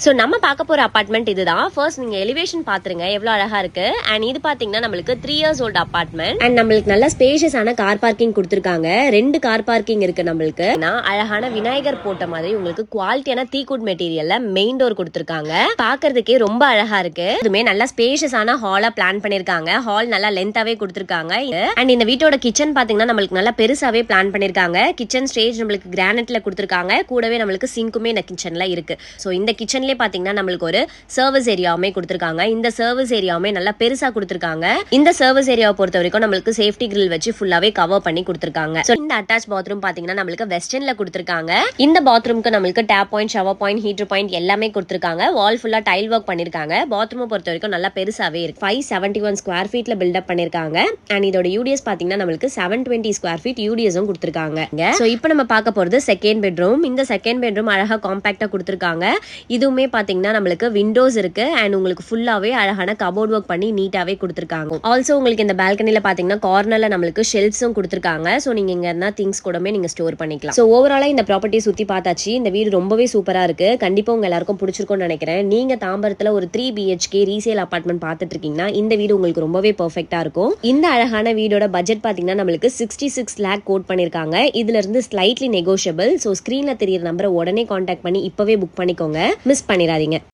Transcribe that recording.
So நம்ம பார்க்க போற அபார்ட்மெண்ட் இதுதான். ஃபர்ஸ்ட் நீங்க எலிவேஷன் பாத்துருங்க எவ்வளவு அழகா இருக்கு. அண்ட் இது பாத்தீங்கன்னா நம்மளுக்கு 3 years old அபார்ட்மெண்ட். அண்ட் நம்மளுக்கு நல்ல ஸ்பேஷியஸான கார் பார்க்கிங் கொடுத்திருக்காங்க. 2 கார் பார்க்கிங் இருக்கு நம்மளுக்கு. அழகான விநாயகர் போட்ட மாதிரி உங்களுக்கு குவாலிட்டியான தீக்குட் மெட்டீரியல்ல மெயின் டோர் கொடுத்திருக்காங்க. பாக்குறதுக்கே ரொம்ப அழகா இருக்கு. இதுமே நல்ல ஸ்பேஷியஸான ஹாலா பிளான் பண்ணிருக்காங்க. ஹால் நல்லா லென்த்தாவே கொடுத்திருக்காங்க. அண்ட் இந்த வீட்டோட கிச்சன் பாத்தீங்கன்னா நம்மளுக்கு நல்லா பெருசாவே பிளான் பண்ணிருக்காங்க. கிச்சன் ஸ்டேஜ் நம்மளுக்கு கிரானைட்ல கொடுத்திருக்காங்க. கூடவே நம்மளுக்கு சிங்க்குமே இந்த கிச்சன்ல இருக்கு. ஸோ இந்த கிச்சன்லயே பாத்தீங்கன்னா நம்மளுக்கு ஒரு சர்வீஸ் ஏரியாவுமே கொடுத்திருக்காங்க. இந்த சர்வீஸ் ஏரியாவுமே நல்லா பெருசா கொடுத்திருக்காங்க. இந்த சர்வீஸ் ஏரியாவை பொறுத்த வரைக்கும் நம்மளுக்கு சேஃப்டி கிரில் வச்சு ஃபுல்லாவே கவர் பண்ணி கொடுத்திருக்காங்க. ஸோ இந்த அட்டாச் பாத்ரூம் பாத்தீங்கன்னா நம்மளுக்கு வெஸ்டர்ன்ல கொடுத்திருக்காங்க. இந்த பாத்ரூம்க்கு நம்மளுக்கு tap point, shower point, heater point எல்லாமே கொடுத்திருக்காங்க. வால் ஃபுல்லா டைல் ஒர்க் பண்ணிருக்காங்க. பாத்ரூமை பொறுத்த வரைக்கும் நல்லா பெருசாவே இருக்கு. 571 ஸ்கொயர் ஃபீட்ல பில்டப் பண்ணிருக்காங்க. அண்ட் இதோட யூடிஎஸ் பாத்தீங்கன்னா நம்மளுக்கு 720 ஸ்கொயர் ஃபீட் யூடிஎஸும் கொடுத்திருக்காங்க. ஸோ இப்போ நம்ம பார்க்க போறது செகண்ட் பெட்ரூம். இந்த செகண்ட் பெட்ரூம் அழகா காம்பாக்டா கொடுத்திருக்காங்க. இதுவுமே பாத்தீங்கன்னா நம்மளுக்கு விண்டோஸ் இருக்கு. அண்ட் உங்களுக்கு ஃபுல்லாவே அழகான கபோர்ட் ஒர்க் பண்ணி நீட்டாவே கொடுத்திருக்காங்க. ஆல்சோ உங்களுக்கு இந்த பால்கனில பாத்தீங்கன்னா கார்னர்ல நம்மளுக்கு ஷெல்ஃப்ஸும் கொடுத்திருக்காங்க. சோ நீங்க இங்க இருந்தா திங்ஸ் கூடமே நீங்க ஸ்டோர் பண்ணிக்கலாம். சோ ஓவராலா இந்த ப்ராப்பர்ட்டி சுத்தி பார்த்தாச்சு. இந்த வீடு ரொம்பவே சூப்பரா இருக்கு. கண்டிப்பா உங்க எல்லாருக்கும் பிடிச்சிருக்கும்னு நினைக்கிறேன். நீங்க தாம்பரத்துல ஒரு 3 BHK ரீசேல் அபார்ட்மெண்ட் பார்த்துட்டு இருக்கீங்கன்னா இந்த வீடு உங்களுக்கு ரொம்பவே பெர்ஃபெக்ட்டா இருக்கும். இந்த அழகான வீடோட பட்ஜெட் பாத்தீங்கன்னா நம்மளுக்கு 66 lakh கோட் பண்ணிருக்காங்க. இதுல இருந்து ஸ்லைட்லி நெகோஷியபிள். சோ ஸ்கிரீன்ல தெரியுற நம்பரை உடனே கான்டாக்ட் பண்ணி இப்பவே புக் பண்ணிக்கோங்க. மிஸ் பண்ணிடாதீங்க.